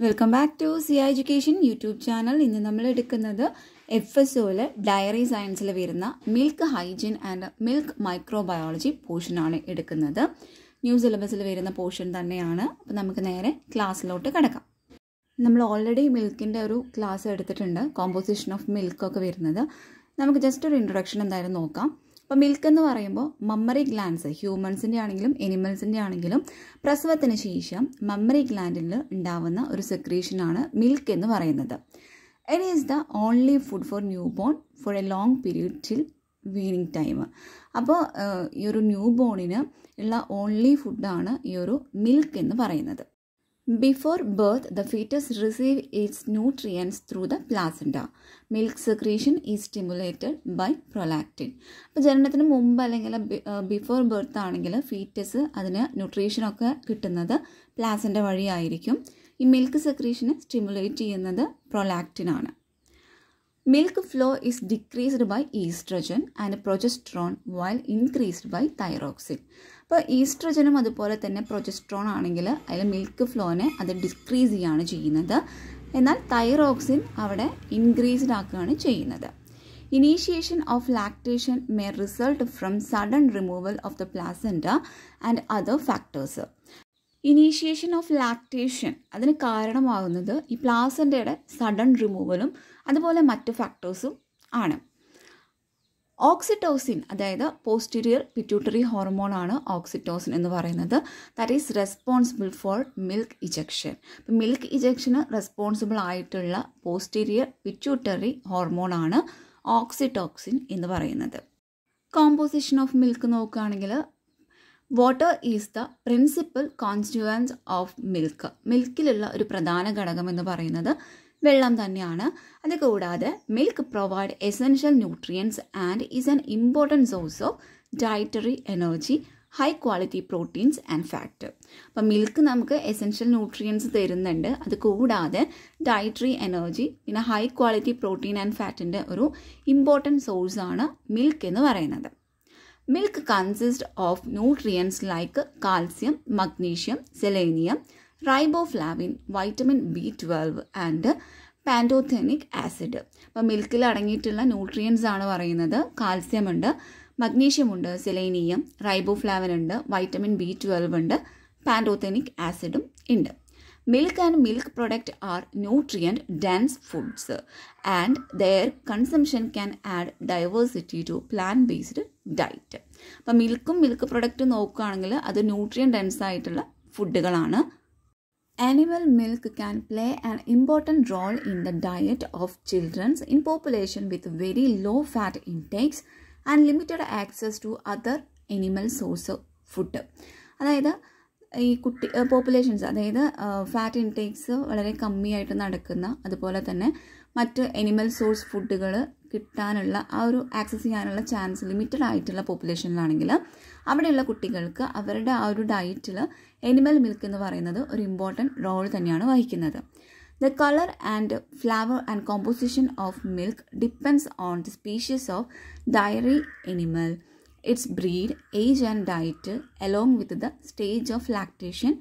Welcome back to C education YouTube channel. ഇന്ന് നമ്മൾ എടുക്കുന്നത് FSOയിൽ ഡയറി സയൻസിൽ വരുന്ന milk hygiene and milk microbiology പോർഷനാണ് എടുക്കുന്നത്. ന്യൂ സിലബസിൽ വരുന്ന പോർഷൻ തന്നെയാണ്. അപ്പോൾ നമുക്ക് നേരെ ക്ലാസ്സിലോട്ട് കിടക്കാം. നമ്മൾ ഓൾറെഡി മിൽക്കിൻ്റെ ഒരു ക്ലാസ് എടുത്തിട്ടുണ്ട്, കോമ്പോസിഷൻ ഓഫ് മിൽക്കൊക്കെ വരുന്നത്. നമുക്ക് ജസ്റ്റ് ഒരു ഇൻട്രൊഡക്ഷൻ എന്തായാലും നോക്കാം. അപ്പോൾ മിൽക്ക് എന്ന് പറയുമ്പോൾ മമ്മറി ഗ്ലാൻഡ്സ്, ഹ്യൂമൻസിൻ്റെ ആണെങ്കിലും എനിമൽസിൻ്റെ ആണെങ്കിലും പ്രസവത്തിന് ശേഷം മമ്മറി ഗ്ലാൻഡിൽ ഉണ്ടാവുന്ന ഒരു സെക്രീഷനാണ് മിൽക്ക് എന്ന് പറയുന്നത്. It is the only food for new born for a long period till weaning time. അപ്പോൾ ഈ ഒരു ന്യൂ ബോണിന് ഉള്ള ഓൺലി ഫുഡാണ് ഈ ഒരു മിൽക്ക് എന്ന് പറയുന്നത്. Before birth, the fetus receives its nutrients through the placenta. Milk secretion is stimulated by prolactin. അപ്പോൾ ജനനത്തിന് മുമ്പ് അല്ലെങ്കിൽ ബിഫോർ ബർത്ത് ആണെങ്കിൽ ഫീറ്റസ് അതിന് ന്യൂട്രീഷനൊക്കെ കിട്ടുന്നത് പ്ലാസൻ്റ വഴിയായിരിക്കും. ഈ മിൽക്ക് സെക്രീഷനെ സ്റ്റിമുലേറ്റ് ചെയ്യുന്നത് പ്രൊലാക്റ്റിൻ ആണ്. Milk flow is decreased by estrogen and progesterone while increased by thyroxine. അപ്പോൾ ഈസ്ട്രജനും അതുപോലെ തന്നെ പ്രൊജസ്ട്രോൺ ആണെങ്കിൽ അതിൽ മിൽക്ക് ഫ്ലോനെ അത് ഡിക്രീസ് ചെയ്യുകയാണ് ചെയ്യുന്നത്. എന്നാൽ തൈറോക്സിൻ അവിടെ ഇൻക്രീസ്ഡ് ആക്കുകയാണ് ചെയ്യുന്നത്. Initiation of lactation may result from sudden removal of the placenta and other factors. Initiation of lactation അതിന് കാരണമാകുന്നത് ഈ പ്ലാസൻ്റയുടെ സഡൻ റിമൂവലും അതുപോലെ മറ്റ് ഫാക്ടേഴ്സും ആണ്. ഓക്സിറ്റോസിൻ, അതായത് പോസ്റ്റീരിയർ പിറ്റ്യൂട്ടറി ഹോർമോണാണ് ഓക്സിറ്റോസിൻ എന്ന് പറയുന്നത്. That is responsible for milk ejection. അപ്പം മിൽക്ക് ഇജക്ഷന് റെസ്പോൺസിബിൾ ആയിട്ടുള്ള പോസ്റ്റീരിയർ പിറ്റ്യൂട്ടറി ഹോർമോണാണ് ഓക്സിറ്റോക്സിൻ എന്ന് പറയുന്നത്. കോമ്പോസിഷൻ ഓഫ് മിൽക്ക് നോക്കുകയാണെങ്കിൽ water is the principal constituents of milk. മിൽക്കിലുള്ള ഒരു പ്രധാന ഘടകം എന്ന് പറയുന്നത് വെള്ളം തന്നെയാണ്. അത് കൂടാതെ milk provide essential nutrients and is an important source of dietary energy, high quality proteins and fat. അപ്പം മിൽക്ക് നമുക്ക് എസെൻഷ്യൽ ന്യൂട്രിയൻസ് തരുന്നുണ്ട്. അത് കൂടാതെ ഡയറ്ററി എനർജി, പിന്നെ ഹൈ ക്വാളിറ്റി പ്രോട്ടീൻ ആൻഡ് ഫാറ്റിൻ്റെ ഒരു ഇമ്പോർട്ടൻറ്റ് സോഴ്സാണ് മിൽക്ക് എന്ന് പറയുന്നത്. Milk consists of nutrients like calcium, magnesium, selenium, riboflavin, vitamin B12 and pantothenic acid. അപ്പോൾ മിൽക്കിൽ അടങ്ങിയിട്ടുള്ള ന്യൂട്രിയൻസ് ആണ് പറയുന്നത്. കാൽസ്യം ഉണ്ട്, മഗ്നീഷ്യം ഉണ്ട്, സെലേനിയം, റൈബോഫ്ലാവിൻ ഉണ്ട്, വൈറ്റമിൻ B12 ഉണ്ട്, പാൻറ്റോതെനിക് ആസിഡും ഉണ്ട്. Milk and milk product are nutrient dense foods and their consumption can add diversity to plant-based diet. അപ്പോൾ മിൽക്കും മിൽക്ക് പ്രൊഡക്റ്റ് നോക്കുകയാണെങ്കിൽ അത് ന്യൂട്രിയൻ ഡെൻസ് ആയിട്ടുള്ള ഫുഡുകളാണ്. Animal milk can play an important role in the diet of children in population with very low fat intakes and limited access to other animal source of food. അതായത് ഈ കുട്ടി populations, അതായത് fat intakes വളരെ കമ്മിയായിട്ട് നടക്കുന്ന, അതുപോലെ തന്നെ മറ്റ് animal source ഫുഡുകൾ കിട്ടാനുള്ള ആ ഒരു ആക്സസ് ചെയ്യാനുള്ള ചാൻസ് ലിമിറ്റഡ് ആയിട്ടുള്ള പോപ്പുലേഷനിലാണെങ്കിൽ അവിടെയുള്ള കുട്ടികൾക്ക് അവരുടെ ആ ഒരു ഡയറ്റിൽ എനിമൽ മിൽക്ക് എന്ന് പറയുന്നത് ഒരു ഇമ്പോർട്ടൻറ്റ് റോൾ തന്നെയാണ് വഹിക്കുന്നത്. The color and flavor and composition of milk depends on the species of dairy animal, its breed, age and diet, along with the stage of lactation,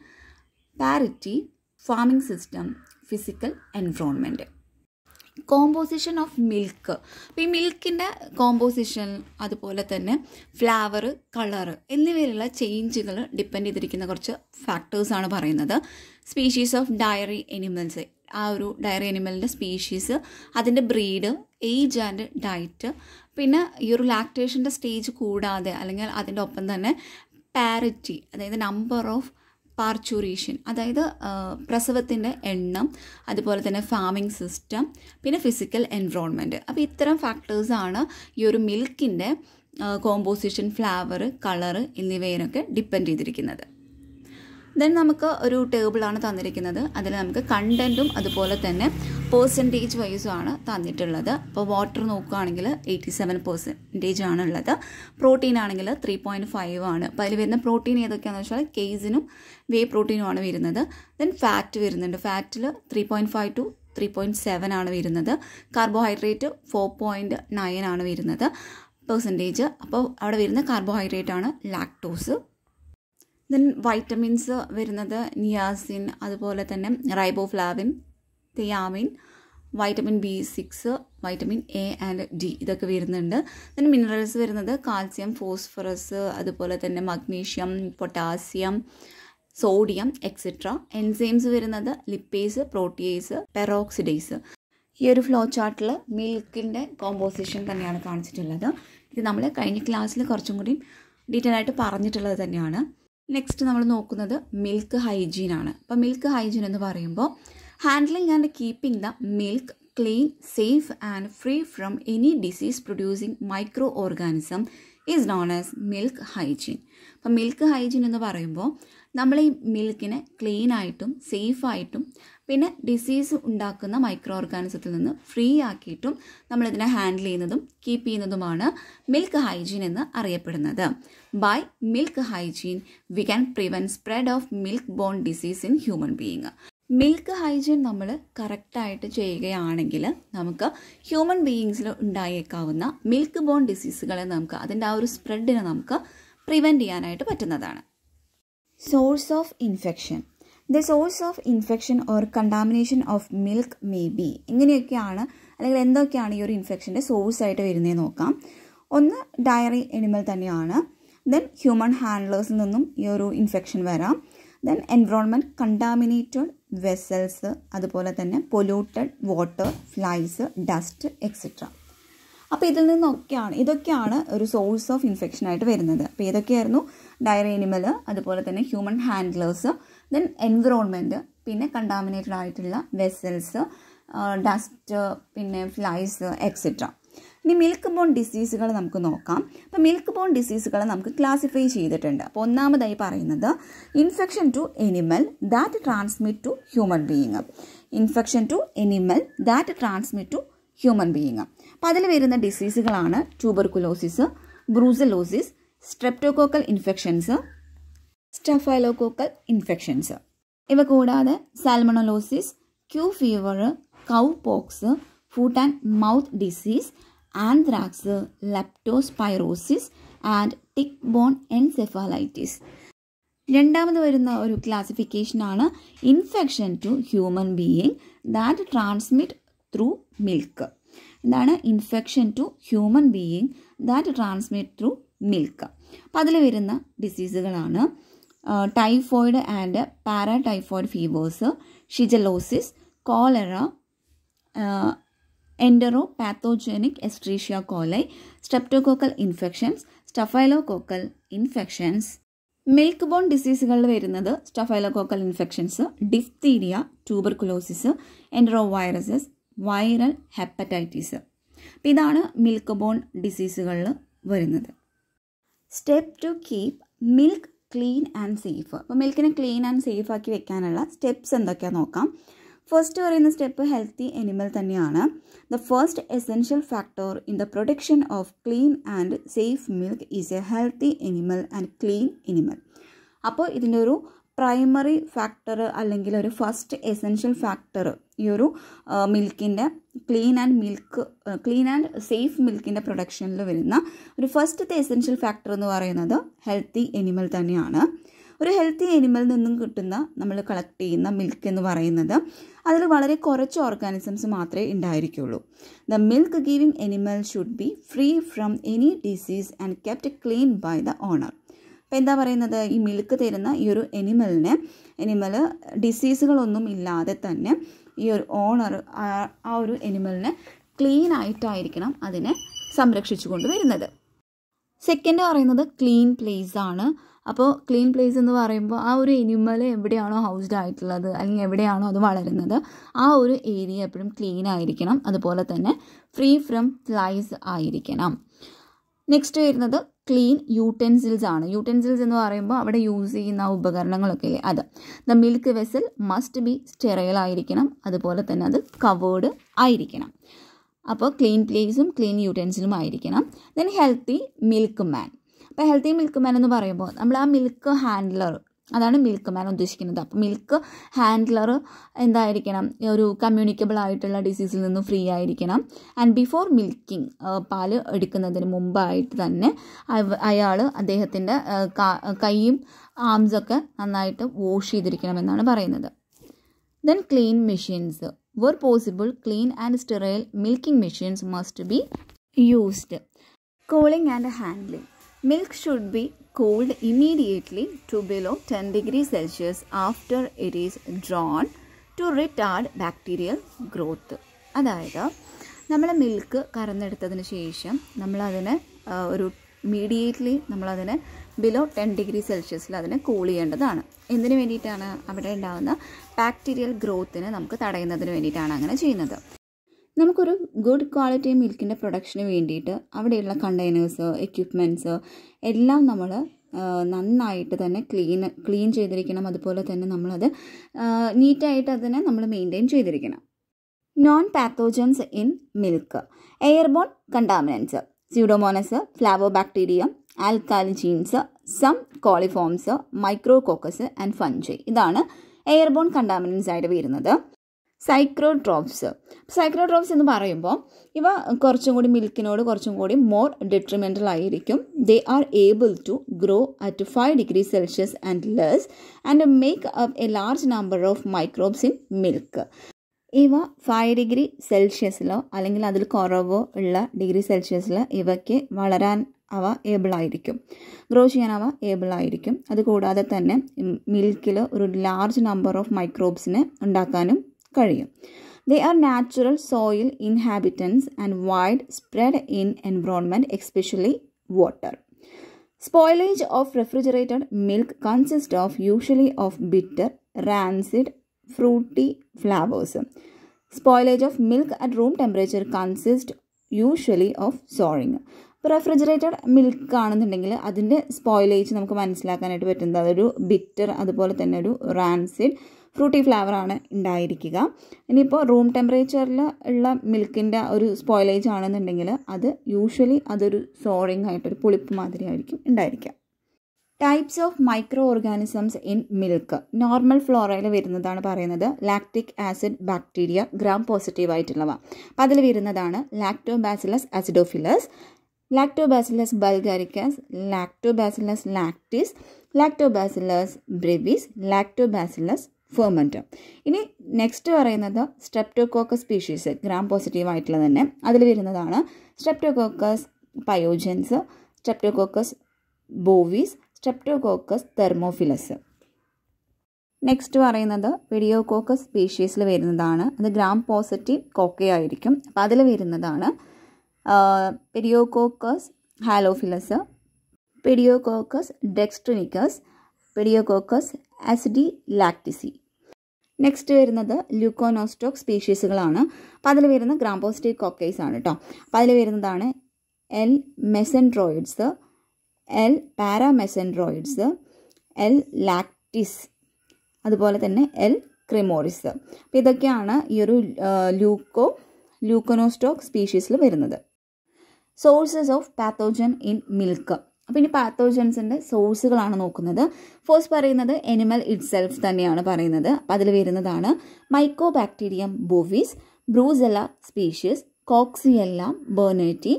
parity, farming system, physical environment. Composition of milk. അപ്പോൾ ഈ മിൽക്കിൻ്റെ composition, അതുപോലെ തന്നെ flavour, colour എന്നിവയിലുള്ള ചേഞ്ചുകൾ depend ചെയ്തിരിക്കുന്ന കുറച്ച് ഫാക്ടേഴ്സാണ് പറയുന്നത്. Species of diary animals, ആ ഒരു diary എനിമലിൻ്റെ species, അതിൻ്റെ ബ്രീഡ്, ഏജ് ആൻഡ് ഡയറ്റ്, പിന്നെ ഈ ഒരു ലാക്ടേഷൻ്റെ സ്റ്റേജ് കൂടാതെ അല്ലെങ്കിൽ അതിൻ്റെ ഒപ്പം തന്നെ പാരിറ്റി, അതായത് നമ്പർ ഓഫ് പാർച്ചുറേഷൻ, അതായത് പ്രസവത്തിൻ്റെ എണ്ണം, അതുപോലെ തന്നെ ഫാമിംഗ് സിസ്റ്റം, പിന്നെ ഫിസിക്കൽ എൻവയോൺമെൻറ്റ്. അപ്പോൾ ഇത്തരം ഫാക്ടേഴ്സാണ് ഈ ഒരു മിൽക്കിൻ്റെ കോമ്പോസിഷൻ, ഫ്ലേവർ, കളറ് എന്നിവയിലൊക്കെ ഡിപ്പെൻഡ് ചെയ്തിരിക്കുന്നത്. ദെൻ നമുക്ക് ഒരു ടേബിളാണ് തന്നിരിക്കുന്നത്. അതിൽ നമുക്ക് കണ്ടൻറ്റും അതുപോലെ തന്നെ പെർസെൻറ്റേജ് വൈസുമാണ് തന്നിട്ടുള്ളത്. അപ്പോൾ വാട്ടർ നോക്കുകയാണെങ്കിൽ 87% ആണുള്ളത്. പ്രോട്ടീൻ ആണെങ്കിൽ 3.5 ആണ്. അപ്പോൾ അതിൽ വരുന്ന പ്രോട്ടീൻ ഏതൊക്കെയാണെന്ന് വെച്ചാൽ കേസിനും വേ പ്രോട്ടീനുമാണ് വരുന്നത്. ദെൻ ഫാറ്റ് വരുന്നുണ്ട്. ഫാറ്റിൽ 3.5 to 3.7 ആണ് വരുന്നത്. കാർബോഹൈഡ്രേറ്റ് 4.9 ആണ് വരുന്നത് പെർസെൻറ്റേജ്. അപ്പോൾ അവിടെ വരുന്ന കാർബോഹൈഡ്രേറ്റ് ആണ് ലാക്ടോസ്. ദെൻ വൈറ്റമിൻസ് വരുന്നത് നിയാസിൻ, അതുപോലെ തന്നെ riboflavin, thiamine, vitamin B6, vitamin A and D ഇതൊക്കെ വരുന്നുണ്ട്. ദെൻ മിനറൽസ് വരുന്നത് കാൽസ്യം, ഫോസ്ഫറസ്, അതുപോലെ തന്നെ magnesium, potassium, sodium etcetera. Enzymes വരുന്നത് ലിപ്പേസ്, പ്രോട്ടിയേസ്, പെറോക്സിഡേസ്. ഈ ഒരു ഫ്ലോ ചാർട്ടിൽ മിൽക്കിൻ്റെ കോമ്പോസിഷൻ തന്നെയാണ് കാണിച്ചിട്ടുള്ളത്. ഇത് നമ്മൾ കഴിഞ്ഞ ക്ലാസ്സിൽ കുറച്ചും കൂടി ഡീറ്റെയിൽ ആയിട്ട് പറഞ്ഞിട്ടുള്ളത് തന്നെയാണ്. നെക്സ്റ്റ് നമ്മൾ നോക്കുന്നത് മിൽക്ക് ഹൈജീനാണ്. അപ്പോൾ മിൽക്ക് ഹൈജീൻ എന്ന് പറയുമ്പോൾ handling and keeping the milk clean, safe and free from any disease producing micro organism is known as milk hygiene. അപ്പം മിൽക്ക് ഹൈജീൻ എന്ന് പറയുമ്പോൾ നമ്മൾ ഈ മിൽക്കിനെ ക്ലീനായിട്ടും സേഫായിട്ടും പിന്നെ ഡിസീസ് ഉണ്ടാക്കുന്ന മൈക്രോ ഓർഗാനിസത്തിൽ നിന്ന് ഫ്രീ ആക്കിയിട്ടും നമ്മളിതിനെ ഹാൻഡിൽ ചെയ്യുന്നതും കീപ്പ് ചെയ്യുന്നതുമാണ് മിൽക്ക് ഹൈജീൻ എന്ന് അറിയപ്പെടുന്നത്. By milk hygiene we can prevent spread of milk borne disease in human being. Milk hygiene നമ്മൾ കറക്റ്റായിട്ട് ചെയ്യുകയാണെങ്കിൽ നമുക്ക് ഹ്യൂമൻ ബീയിങ്സിൽ ഉണ്ടായേക്കാവുന്ന മിൽക്ക് ബോൺ ഡിസീസുകളെ നമുക്ക് അതിൻ്റെ ആ ഒരു സ്പ്രെഡിനെ നമുക്ക് പ്രിവെൻറ്റ് ചെയ്യാനായിട്ട് പറ്റുന്നതാണ്. Source of infection. The source of infection or contamination of milk may be. ഇങ്ങനെയൊക്കെയാണ് അല്ലെങ്കിൽ എന്തൊക്കെയാണ് ഈ ഒരു ഇൻഫെക്ഷൻ്റെ സോഴ്സായിട്ട് വരുന്നതെന്ന് നോക്കാം. ഒന്ന് ഡയറി എനിമൽ തന്നെയാണ്. ദെൻ ഹ്യൂമൻ ഹാൻഡ്ലേഴ്സിൽ നിന്നും ഈ ഒരു ഇൻഫെക്ഷൻ വരാം. ദെൻ എൻവറോൺമെൻറ്റ്, കണ്ടാമിനേറ്റഡ് വെസൽസ്, അതുപോലെ തന്നെ polluted water, flies, dust etcetera. അപ്പോൾ ഇതിൽ ഇതൊക്കെയാണ് ഒരു സോഴ്സ് ഓഫ് ഇൻഫെക്ഷനായിട്ട് വരുന്നത്. അപ്പോൾ ഏതൊക്കെയായിരുന്നു? ഡയറി എനിമൽ, അതുപോലെ തന്നെ ഹ്യൂമൻ ഹാൻഡ്ലേഴ്സ്, ദെൻ എൻവിറോൺമെൻറ്റ്, പിന്നെ കണ്ടാമിനേറ്റഡ് ആയിട്ടുള്ള വെസൽസ്, ഡസ്റ്റ്, പിന്നെ ഫ്ലൈസ് എക്സെട്ര. ഇനി മിൽക്ക് ബോൺ ഡിസീസുകൾ നമുക്ക് നോക്കാം. അപ്പോൾ മിൽക്ക് ബോൺ ഡിസീസുകൾ നമുക്ക് ക്ലാസിഫൈ ചെയ്തിട്ടുണ്ട്. അപ്പോൾ ഒന്നാമതായി പറയുന്നത് infection to animal that transmit to human being. Infection to animal that transmit to human being. അപ്പോൾ അതിൽ വരുന്ന ഡിസീസുകളാണ് tuberculosis, brucellosis, streptococcal infections, staphylococcal infections. ഇവ കൂടാതെ salmonellosis, Q fever, cowpox, foot and mouth disease, anthrax, leptospirosis and tick borne encephalitis. രണ്ടാമത് വരുന്ന ഒരു ക്ലാസിഫിക്കേഷനാണ് infection to human being that transmit through milk. എന്താണ് infection to human being that transmit through milk. അപ്പോൾ അതിൽ വരുന്ന ഡിസീസുകളാണ് typhoid and paratyphoid fevers, shigellosis, cholera, enteropathogenic Escherichia coli, streptococcal infections, staphylococcal infections. Milk borne ഡിസീസുകളിൽ വരുന്നത് staphylococcal infections, diphtheria, tuberculosis, enteroviruses, viral hepatitis. അപ്പോൾ ഇതാണ് milk borne ഡിസീസുകളിൽ വരുന്നത്. Step to keep milk clean and safe. അപ്പോൾ മിൽക്കിനെ clean and safe ആക്കി വെക്കാനുള്ള സ്റ്റെപ്സ് എന്തൊക്കെയാണെന്ന് നോക്കാം. ഫസ്റ്റ് പറയുന്ന സ്റ്റെപ്പ് ഹെൽത്തി എനിമൽ തന്നെയാണ്. The first essential factor in the production of clean and safe milk is A healthy animal and clean animal. അപ്പോൾ ഇതിൻ്റെ ഒരു പ്രൈമറി ഫാക്ടർ അല്ലെങ്കിൽ ഒരു ഫസ്റ്റ് എസെൻഷ്യൽ ഫാക്ടർ ഈ ഒരു മിൽക്കിൻ്റെ ക്ലീൻ ആൻഡ് സേഫ് മിൽക്കിൻ്റെ പ്രൊഡക്ഷനിൽ വരുന്ന ഒരു ഫസ്റ്റത്തെ എസെൻഷ്യൽ ഫാക്ടർ എന്ന് പറയുന്നത് ഹെൽത്തി എനിമൽ തന്നെയാണ്. ഒരു ഹെൽത്തി എനിമലിൽ നിന്നും കിട്ടുന്ന നമ്മൾ കളക്ട് ചെയ്യുന്ന മിൽക്ക് എന്ന് പറയുന്നത് അതിൽ വളരെ കുറച്ച് ഓർഗാനിസംസ് മാത്രമേ ഉണ്ടായിരിക്കുള്ളൂ. The milk giving animal should be free from any disease and kept clean by the owner. അപ്പോൾ എന്താ പറയുന്നത്, ഈ മിൽക്ക് തരുന്ന ഈ ഒരു എനിമൽ ഡിസീസുകളൊന്നും ഇല്ലാതെ തന്നെ ഈ ഒരു ഓണർ ആ ഒരു എനിമലിനെ ക്ലീൻ ആയിട്ടായിരിക്കണം അതിനെ സംരക്ഷിച്ചു കൊണ്ടുവരുന്നത്. സെക്കൻഡ് പറയുന്നത് ക്ലീൻ പ്ലേസ് ആണ്. അപ്പോൾ ക്ലീൻ പ്ലേസ് എന്ന് പറയുമ്പോൾ ആ ഒരു എനിമൽ എവിടെയാണോ ഹൗസ്ഡ് ആയിട്ടുള്ളത് അല്ലെങ്കിൽ എവിടെയാണോ അത് വളരുന്നത് ആ ഒരു ഏരിയ എപ്പോഴും ക്ലീൻ ആയിരിക്കണം. അതുപോലെ തന്നെ ഫ്രീ ഫ്രം ഫ്ലൈസ് ആയിരിക്കണം. നെക്സ്റ്റ് വരുന്നത് ക്ലീൻ യൂട്ടൻസിൽസ് ആണ്. യൂട്ടൻസിൽസ് എന്ന് പറയുമ്പോൾ അവിടെ യൂസ് ചെയ്യുന്ന ഉപകരണങ്ങളൊക്കെ ഇല്ലേ അത്. The milk vessel must be sterile ആയിരിക്കണം. അതുപോലെ തന്നെ അത് കവേർഡ് ആയിരിക്കണം. അപ്പോൾ ക്ലീൻ പ്ലേസും ക്ലീൻ യൂട്ടൻസിലും ആയിരിക്കണം. ദെൻ ഹെൽത്തി മിൽക്ക് മാൻ. അപ്പോൾ ഹെൽത്തി മിൽക്ക് മാൻ എന്ന് പറയുമ്പോൾ നമ്മൾ ആ മിൽക്ക് ഹാൻഡ്ലർ അതാണ് മിൽക്ക് മാൻ ഉദ്ദേശിക്കുന്നത്. അപ്പോൾ മിൽക്ക് ഹാൻഡ്ലർ എന്തായിരിക്കണം, ഒരു കമ്മ്യൂണിക്കബിൾ ആയിട്ടുള്ള ഡിസീസിൽ നിന്നും ഫ്രീ ആയിരിക്കണം. ആൻഡ് ബിഫോർ മിൽക്കിങ്, പാല് എടുക്കുന്നതിന് മുമ്പായിട്ട് തന്നെ അയാൾ അദ്ദേഹത്തിൻ്റെ കൈയും ആംസൊക്കെ നന്നായിട്ട് വാഷ് ചെയ്തിരിക്കണമെന്നാണ് പറയുന്നത്. Then clean machines. Where possible, clean and sterile milking machines must be used. Cooling and handling. Milk should be cooled immediately to below 10 degrees Celsius after it is drawn to retard bacterial growth. അതായത് നമ്മൾ milk കറന്നെടുത്തതിന് ശേഷം നമ്മളതിനെ immediately നമ്മളതിനെ below 10 degree സെൽഷ്യസിൽ അതിനെ cool ചെയ്യേണ്ടതാണ്. എന്തിനു വേണ്ടിയിട്ടാണ്? അവിടെ ഉണ്ടാകുന്ന ബാക്ടീരിയൽ ഗ്രോത്തിനെ നമുക്ക് തടയുന്നതിന് വേണ്ടിയിട്ടാണ് അങ്ങനെ ചെയ്യുന്നത്. നമുക്കൊരു ഗുഡ് ക്വാളിറ്റി മിൽക്കിൻ്റെ പ്രൊഡക്ഷന് വേണ്ടിയിട്ട് അവിടെയുള്ള കണ്ടെയ്നേഴ്സ്, എക്യുപ്മെൻറ്റ്സ് എല്ലാം നമ്മൾ നന്നായിട്ട് തന്നെ ക്ലീൻ ചെയ്തിരിക്കണം. അതുപോലെ തന്നെ നമ്മളത് നീറ്റായിട്ട് അതിനെ നമ്മൾ മെയിൻറ്റെയിൻ ചെയ്തിരിക്കണം. Non pathogens in milk. Airborne contaminants, pseudomonas, flavobacterium, alcaligenes, some coliforms, micrococcus and fungi. ഇതാണ് എയർബോൺ കണ്ടാമിനൻസ് ആയിട്ട് വരുന്നത്. സൈക്രോട്രോപ്സ് എന്ന് പറയുമ്പോൾ ഇവ കുറച്ചും കൂടി മിൽക്കിനോട് കുറച്ചും കൂടി മോർ ഡെട്രിമെൻ്റൽ ആയിരിക്കും. They are able to grow at 5 degrees Celsius and less and make up a large number of microbes in milk. ഇവ 5 ഡിഗ്രി സെൽഷ്യസിലോ അല്ലെങ്കിൽ അതിൽ കുറവോ ഉള്ള ഡിഗ്രി സെൽഷ്യസിൽ ഇവയ്ക്ക് വളരാൻ അവ ഏബിളായിരിക്കും, ഗ്രോ ചെയ്യാൻ അവ ഏബിളായിരിക്കും. അതുകൂടാതെ തന്നെ മിൽക്കിൽ ഒരു ലാർജ് നമ്പർ ഓഫ് മൈക്രോബ്സിനെ ഉണ്ടാക്കാനും കഴിയും. They are natural soil inhabitants and wide spread in environment, especially water. Spoilage of refrigerated milk consists of usually of bitter, rancid, fruity flavors. Spoilage of milk at room temperature consists usually of souring. Refrigerated milk ആണെന്നുണ്ടെങ്കിൽ അതിൻ്റെ spoilage നമുക്ക് മനസ്സിലാക്കാനായിട്ട് പറ്റുന്നത് അതൊരു bitter, അതുപോലെ തന്നെ ഒരു rancid, Frooti ഫ്ലേവറാണ് ഉണ്ടായിരിക്കുക. ഇനിയിപ്പോൾ റൂം ടെമ്പറേച്ചറിൽ ഉള്ള മിൽക്കിൻ്റെ ഒരു സ്പോയിലേജ് ആണെന്നുണ്ടെങ്കിൽ അത് യൂഷ്വലി അതൊരു സോറിങ് ആയിട്ടൊരു പുളിപ്പ് മാതിരി ആയിരിക്കും ഉണ്ടായിരിക്കുക. Types of microorganisms in milk. Normal ഫ്ലോറയിൽ വരുന്നതാണ് പറയുന്നത് lactic acid bacteria, gram positive ആയിട്ടുള്ളവ. അപ്പം അതിൽ വരുന്നതാണ് lactobacillus acidophilus, lactobacillus bulgaricus, lactobacillus lactis, lactobacillus brevis, lactobacillus fermentum. ഇനി നെക്സ്റ്റ് പറയുന്നത് സ്ട്രെപ്റ്റോകോക്കസ് സ്പീഷീസ്, ഗ്രാം പോസിറ്റീവ് ആയിട്ടുള്ള തന്നെ. അതിൽ വരുന്നതാണ് streptococcus pyogenes, streptococcus bovis, streptococcus thermophilus. Next പറയുന്നത് പെഡിയോകോക്കസ് സ്പീഷീസിൽ വരുന്നതാണ്. അത് ഗ്രാം പോസിറ്റീവ് കോക്കയായിരിക്കും. അപ്പം അതിൽ വരുന്നതാണ് പെഡിയോകോക്കസ് ഹാലോഫിലസ്, പെഡിയോകോക്കസ് ഡെക്സ്ട്രിനിക്കസ്, പെഡിയോകോക്കസ് ആസിഡി ലാക്ടിസി. നെക്സ്റ്റ് വരുന്നത് ല്യൂക്കോനോസ്റ്റോക്ക് സ്പീഷീസുകളാണ്. അപ്പോൾ അതിൽ വരുന്ന ഗ്രാം പോസിറ്റീവ് കോക്കൈസ് ആണ് കേട്ടോ. അപ്പോൾ അതിൽ വരുന്നതാണ് എൽ മെസൻഡ്രോയിഡ്സ്, എൽ പാരാമെസൻഡ്രോയിഡ്സ്, എൽ ലാക്ടിസ്, അതുപോലെ തന്നെ എൽ ക്രിമോറിസ്. അപ്പോൾ ഇതൊക്കെയാണ് ഈ ഒരു ല്യൂക്കോനോസ്റ്റോക്ക് സ്പീഷീസിൽ വരുന്നത്. Sources of pathogen in milk. അപ്പോൾ ഇനി പാത്തോജൻസിൻ്റെ സോഴ്സുകളാണ് നോക്കുന്നത്. ഫസ്റ്റ് പറയുന്നത് എനിമൽ ഇറ്റ് സെൽഫ് തന്നെയാണ് പറയുന്നത്. അപ്പോൾ അതിൽ വരുന്നതാണ് mycobacterium bovis, brucella species, coxiella burnetii,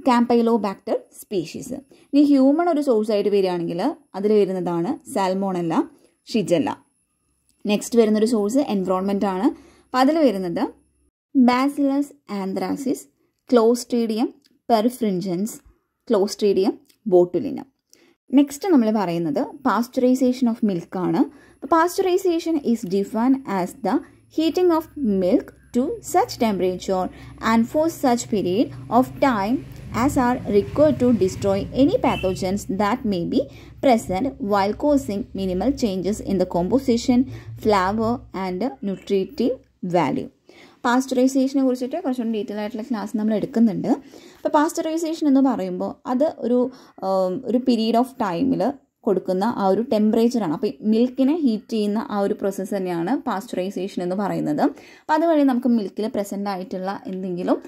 campylobacter species. ഇനി ഹ്യൂമൺ ഒരു സോഴ്സായിട്ട് വരികയാണെങ്കിൽ അതിൽ വരുന്നതാണ് സാൽമോണല്ല, ഷിജല്ല. നെക്സ്റ്റ് വരുന്നൊരു സോഴ്സ് എൻവറോൺമെൻ്റ് ആണ്. അപ്പോൾ അതിൽ വരുന്നത് bacillus anthracis, clostridium perfringens, clostridium botulinum. Next നമ്മൾ പറയുന്നത് പാസ്ചറൈസേഷൻ ഓഫ് മിൽക്കാണ്. അപ്പോൾ pasteurisation is defined as the heating of milk to such temperature and for such period of time as are required to destroy any pathogens that may be present while causing minimal changes in the composition, flavor and nutritive value. പാസ്ചറൈസേഷനെ കുറിച്ചിട്ട് കുറച്ചുകൂടി detail ആയിട്ടുള്ള class നമ്മൾ എടുക്കുന്നുണ്ട്. അപ്പോൾ pasteurisation എന്ന് പറയുമ്പോൾ അത് ഒരു പീരീഡ് ഓഫ് ടൈമിൽ കൊടുക്കുന്ന ആ ഒരു ടെമ്പറേച്ചറാണ്. അപ്പോൾ മിൽക്കിനെ ഹീറ്റ് ചെയ്യുന്ന ആ ഒരു പ്രോസസ്സ് തന്നെയാണ് പാസ്ചറൈസേഷൻ എന്ന് പറയുന്നത്. അപ്പോൾ അതുവഴി നമുക്ക് മിൽക്കിൽ പ്രസൻ്റ് ആയിട്ടുള്ള എന്തെങ്കിലും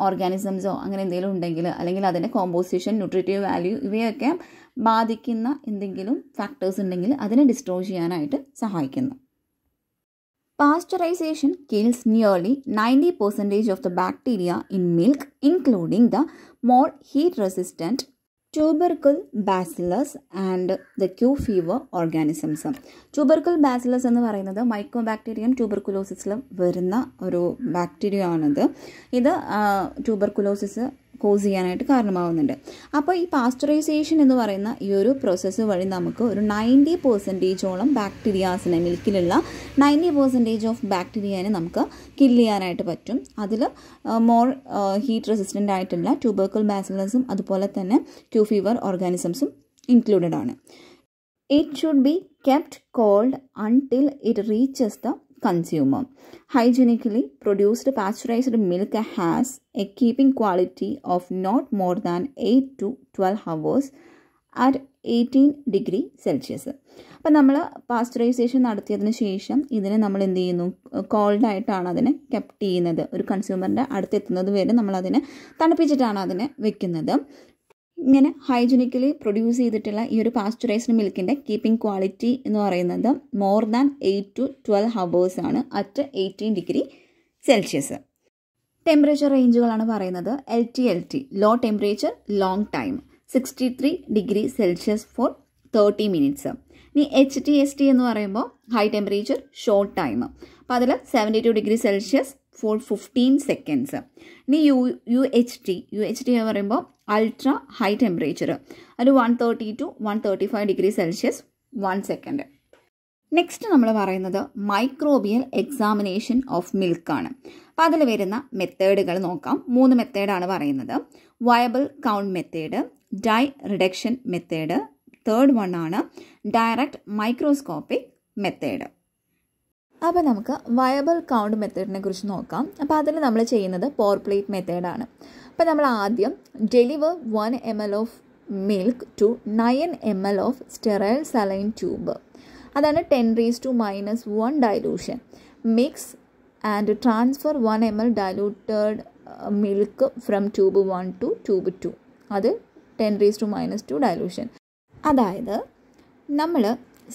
ഓർഗാനിസംസോ അങ്ങനെ എന്തെങ്കിലും ഉണ്ടെങ്കിൽ അല്ലെങ്കിൽ അതിൻ്റെ കോമ്പോസിഷൻ, ന്യൂട്രിറ്റീവ് വാല്യൂ ഇവയൊക്കെ ബാധിക്കുന്ന എന്തെങ്കിലും ഫാക്ടേഴ്സ് ഉണ്ടെങ്കിൽ അതിനെ ഡിസ്ട്രോയ് ചെയ്യാനായിട്ട് സഹായിക്കുന്നു. Pasteurization kills nearly 90% of the bacteria in milk, including the more heat-resistant tubercle bacillus and the Q fever organisms. Tubercle bacillus എന്ന് പറയുന്നത് മൈക്കോബാക്ടീരിയം ട്യൂബർകുലോസിസിൽ വരുന്ന ഒരു ബാക്ടീരിയ ആണിത്. ഇത് ട്യൂബർകുലോസിസ് കോസ് ചെയ്യാനായിട്ട് കാരണമാവുന്നുണ്ട്. അപ്പോൾ ഈ പാസ്ചറൈസേഷൻ എന്ന് പറയുന്ന ഈ ഒരു പ്രോസസ്സ് വഴി നമുക്ക് ഒരു 90% ബാക്ടീരിയാസിനെ, മിൽക്കിലുള്ള 90% ഓഫ് ബാക്ടീരിയനെ നമുക്ക് കില്ല് ചെയ്യാനായിട്ട് പറ്റും. അതിൽ മോർ ഹീറ്റ് റെസിസ്റ്റൻ്റ് ആയിട്ടുള്ള ട്യൂബർക്കിൾ ബാസിലസും അതുപോലെ തന്നെ ക്യൂ ഫീവർ ഓർഗാനിസംസും ഇൻക്ലൂഡഡ് ആണ്. It should be kept cold until it reaches the consumer. Hygienically produced pasteurized milk has a keeping quality of not more than 8 to 12 hours at 18 degree Celsius. അപ്പോൾ നമ്മൾ pasteurisation നടത്തിയതിന് ശേഷം ഇതിനെ നമ്മൾ എന്ത് ചെയ്യുന്നു, കോൾഡായിട്ടാണ് അതിനെ കെപ്റ്റ് ചെയ്യുന്നത്. ഒരു കൺസ്യൂമറിൻ്റെ അടുത്തെത്തുന്നത് വരെ നമ്മളതിനെ തണുപ്പിച്ചിട്ടാണ് അതിനെ വെക്കുന്നത്. ഇങ്ങനെ ഹൈജീനിക്കലി പ്രൊഡ്യൂസ് ചെയ്തിട്ടുള്ള ഈ ഒരു പാസ്ചറൈസ്ഡ് മിൽക്കിൻ്റെ കീപ്പിംഗ് ക്വാളിറ്റി എന്ന് പറയുന്നത് മോർ ദാൻ 8 to 12 hours ആണ് അറ്റ് 18 degree Celsius. ടെമ്പറേച്ചർ റേഞ്ചുകളാണ് പറയുന്നത്. LT low temperature long time 63 degree Celsius for 30 minutes. ഇനി HTST എന്ന് പറയുമ്പോൾ ഹൈ ടെമ്പറേച്ചർ ഷോർട്ട് ടൈം. അപ്പോൾ അതിൽ 72 degree Celsius ഫോർ 15 seconds. ഇനി UHT എന്ന് പറയുമ്പോൾ അൾട്രാ ഹൈ ടെമ്പറേച്ചർ, അത് 130 to 135 degree Celsius 1 second. Next നമ്മൾ പറയുന്നത് മൈക്രോബിയൽ എക്സാമിനേഷൻ ഓഫ് മിൽക്കാണ്. അപ്പോൾ അതിൽ വരുന്ന മെത്തേഡുകൾ നോക്കാം. 3 മെത്തേഡാണ് പറയുന്നത്. Viable count method, dye reduction method, third one ആണ് ഡയറക്റ്റ് മൈക്രോസ്കോപ്പിക് മെത്തേഡ്. അപ്പോൾ നമുക്ക് വയബിൾ കൗണ്ട് മെത്തേഡിനെ കുറിച്ച് നോക്കാം. അപ്പോൾ അതിൽ നമ്മൾ ചെയ്യുന്നത് പോർ പ്ലേറ്റ് മെത്തേഡാണ്. അപ്പോൾ നമ്മൾ ആദ്യം deliver 1 ml of milk to 9 ml of sterile saline tube. അതാണ് 10⁻⁻1 dilution. Mix and transfer 1 ml diluted milk from tube 1 to tube 2. അത് 10⁻⁻2 ഡൈലൂഷൻ. അതായത് നമ്മൾ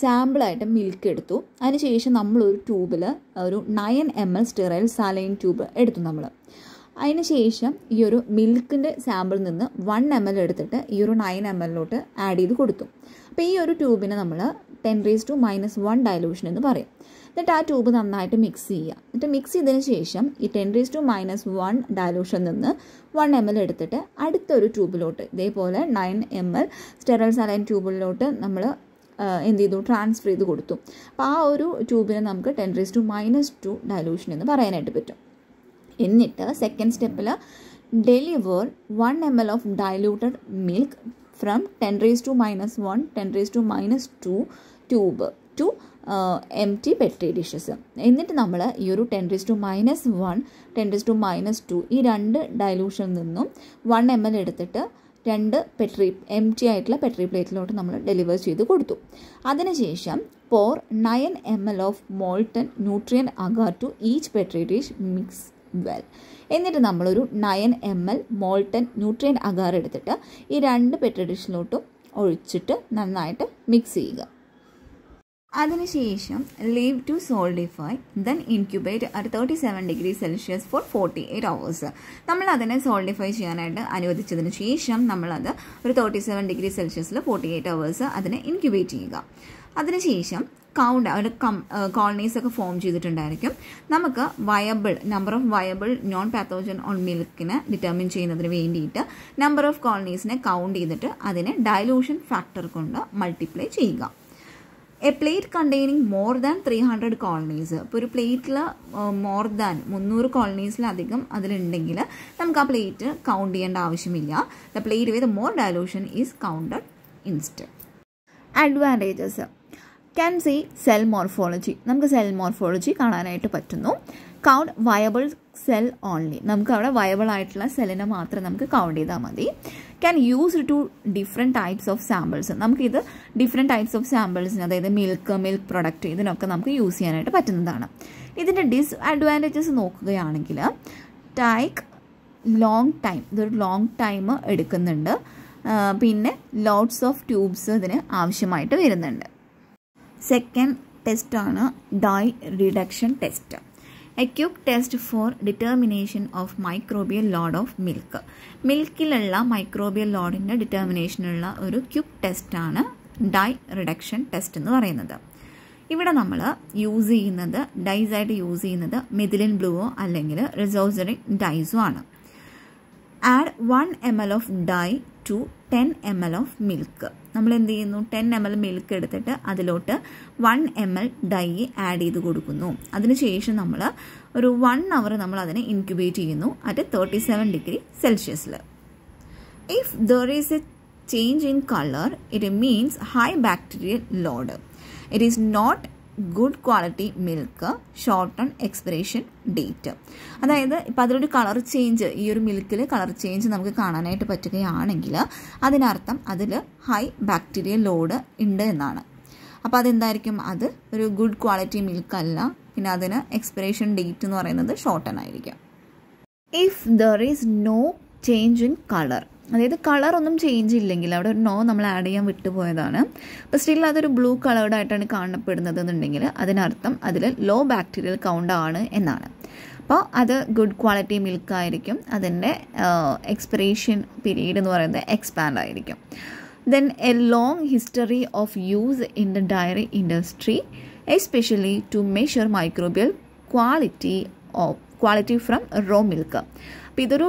സാമ്പിളായിട്ട് മിൽക്ക് എടുത്തു, അതിനുശേഷം നമ്മളൊരു ട്യൂബിൽ ഒരു 9 ml സ്റ്റെറൈൽ സാലൈൻ ട്യൂബ് എടുത്തു നമ്മൾ. അതിനുശേഷം ഈ ഒരു മിൽക്കിൻ്റെ സാമ്പിളിൽ നിന്ന് 1 ml എടുത്തിട്ട് ഈ ഒരു 9 ml ആഡ് ചെയ്ത് കൊടുത്തു. അപ്പോൾ ഈ ഒരു ട്യൂബിനെ നമ്മൾ 10⁻⁻1 ഡൈലൂഷൻ എന്ന് പറയും. എന്നിട്ട് ആ ട്യൂബ് നന്നായിട്ട് മിക്സ് ചെയ്യുക. എന്നിട്ട് മിക്സ് ചെയ്തതിന് ശേഷം ഈ 10⁻⁻1 ഡൈലൂഷനിൽ നിന്ന് 1 ml എടുത്തിട്ട് അടുത്തൊരു ട്യൂബിലോട്ട് ഇതേപോലെ 9 ml സ്റ്റെറൈൽ സലൈൻ ട്യൂബിലോട്ട് നമ്മൾ എന്ത് ചെയ്തു, ട്രാൻസ്ഫർ ചെയ്ത് കൊടുത്തു. അപ്പോൾ ആ ഒരു ട്യൂബിനെ നമുക്ക് 10⁻2 ഡൈലൂഷൻ എന്ന് പറയാനായിട്ട് പറ്റും. എന്നിട്ട് സെക്കൻഡ് സ്റ്റെപ്പിൽ deliver 1 ml of diluted milk from 10⁻⁻1 10⁻2 tube to empty petri dishes. എന്നിട്ട് നമ്മൾ ഈ ഒരു 10⁻1 10⁻2 ഈ 2 ഡൈലൂഷനിൽ നിന്നും 1 ml എടുത്തിട്ട് 2 എംറ്റി ആയിട്ടുള്ള പെട്രി പ്ലേറ്റിലോട്ട് നമ്മൾ ഡെലിവർ ചെയ്ത് കൊടുത്തു. അതിനുശേഷം pour 9 ml of molten nutrient agar to each petri dish, mix well. എന്നിട്ട് നമ്മളൊരു 9 ml മോൾട്ടൺ ന്യൂട്രിയൻ അഗാർ എടുത്തിട്ട് ഈ 2 പെട്രി ഡിഷിലോട്ടും ഒഴിച്ചിട്ട് നന്നായിട്ട് മിക്സ് ചെയ്യുക. അതിനുശേഷം leave to solidify, then incubate at 37 degree Celsius for 48 hours. നമ്മൾ അതിനെ സോൾഡിഫൈ ചെയ്യാനായിട്ട് അനുവദിച്ചതിന് ശേഷം നമ്മളത് ഒരു 37 degree Celsius 48 hours അതിനെ ഇൻക്യുബേറ്റ് ചെയ്യുക. അതിനുശേഷം കൗണ്ട് ഒരു കോളനീസ് ഒക്കെ ഫോം ചെയ്തിട്ടുണ്ടായിരിക്കും. നമുക്ക് number of viable non pathogen on മിൽക്കിനെ ഡിറ്റർമിൻ ചെയ്യുന്നതിന് വേണ്ടിയിട്ട് നമ്പർ ഓഫ് കോളനീസിനെ കൗണ്ട് ചെയ്തിട്ട് അതിനെ ഡൈലൂഷൻ ഫാക്ടർ കൊണ്ട് മൾട്ടിപ്ലൈ ചെയ്യുക. A plate containing more than 300 colonies. ഇപ്പോൾ ഒരു പ്ലേറ്റിൽ മോർ ദാൻ 300 കോളനീസിലധികം അതിലുണ്ടെങ്കിൽ നമുക്ക് ആ പ്ലേറ്റ് കൗണ്ട് ചെയ്യേണ്ട ആവശ്യമില്ല. The plate with more dilution is counted instead. Advantages can see cell morphology. നമുക്ക് സെൽ മോർഫോളജി കാണാനായിട്ട് പറ്റുന്നു. Count viable cell only. നമുക്ക് അവിടെ വയബിൾ ആയിട്ടുള്ള സെല്ലിനെ മാത്രം നമുക്ക് കൗണ്ട് ചെയ്താൽ മതി. Can use two different types of samples. നമുക്കിത് ഡിഫറെൻറ്റ് ടൈപ്സ് ഓഫ് സാമ്പിൾസിന്, അതായത് മിൽക്ക് പ്രൊഡക്റ്റ്, ഇതിനൊക്കെ നമുക്ക് യൂസ് ചെയ്യാനായിട്ട് പറ്റുന്നതാണ്. ഇതിൻ്റെ ഡിസ്അഡ്വാൻറ്റേജസ് നോക്കുകയാണെങ്കിൽ ടേക്ക് ലോങ് ടൈം, ഇതൊരു ലോങ് ടൈം എടുക്കുന്നുണ്ട്. പിന്നെ ലോട്ട്സ് ഓഫ് ട്യൂബ്സ് ഇതിന് ആവശ്യമായിട്ട് വരുന്നുണ്ട്. സെക്കൻഡ് ടെസ്റ്റാണ് dye reduction test. A quick test for determination of microbial load of milk. മിൽക്കിലുള്ള മൈക്രോബിയൽ ലോഡിൻ്റെ ഡിറ്റർമിനേഷനുള്ള ഒരു ക്യുക്ക് ടെസ്റ്റാണ് ഡൈ റിഡക്ഷൻ ടെസ്റ്റ് എന്ന് പറയുന്നത്. ഇവിടെ നമ്മൾ യൂസ് ചെയ്യുന്നത് ഡൈസായിട്ട് യൂസ് ചെയ്യുന്നത് മെഥിലിൻ ബ്ലൂവോ അല്ലെങ്കിൽ റിസോസറിൻ ഡൈസോ ആണ്. Add 1 ml of dye to 10 ml of milk. നമ്മൾ എന്ത് ചെയ്യുന്നു, 10 ml മിൽക്ക് എടുത്തിട്ട് അതിലോട്ട് 1 ml ഡൈ ആഡ് ചെയ്ത് കൊടുക്കുന്നു. അതിനുശേഷം നമ്മൾ ഒരു 1 hour നമ്മൾ അതിനെ ഇൻക്യുബേറ്റ് ചെയ്യുന്നു at 37 degree Celsius. If there is a change in colour it means high bacterial load. It is not good quality milk, shorten expiration date. അതായത് ഇപ്പോൾ അതിലൊരു കളർ ചേഞ്ച്, ഈ ഒരു മിൽക്കിൽ കളർ ചേഞ്ച് നമുക്ക് കാണാനായിട്ട് പറ്റുകയാണെങ്കിൽ അതിനർത്ഥം അതിൽ ഹൈ ബാക്ടീരിയൽ ലോഡ് ഉണ്ട് എന്നാണ്. അപ്പോൾ അതെന്തായിരിക്കും, അത് ഒരു ഗുഡ് ക്വാളിറ്റി മിൽക്ക് അല്ല. പിന്നെ അതിന് എക്സ്പിറേഷൻ ഡേറ്റ് എന്ന് പറയുന്നത് ഷോർട്ടൺ ആയിരിക്കും. If there is no change in colour, അതായത് കളറൊന്നും ചേഞ്ച് ഇല്ലെങ്കിൽ, അവിടെ ഒരു നോ നമ്മൾ ആഡ് ചെയ്യാൻ വിട്ടുപോയതാണ്, അപ്പോൾ സ്റ്റിൽ അതൊരു ബ്ലൂ കളേർഡ് ആയിട്ടാണ് കാണപ്പെടുന്നത് എന്നുണ്ടെങ്കിൽ അതിനർത്ഥം അതിൽ ലോ ബാക്ടീരിയൽ കൗണ്ട് ആണ് എന്നാണ്. അപ്പോൾ അത് ഗുഡ് ക്വാളിറ്റി മിൽക്ക് ആയിരിക്കും. അതിൻ്റെ എക്സ്പിറേഷൻ പീരീഡ് എന്ന് പറയുന്നത് എക്സ്പാൻഡ് ആയിരിക്കും. Then a long history of use in the dairy industry especially to measure microbial quality from raw milk. അപ്പോൾ ഇതൊരു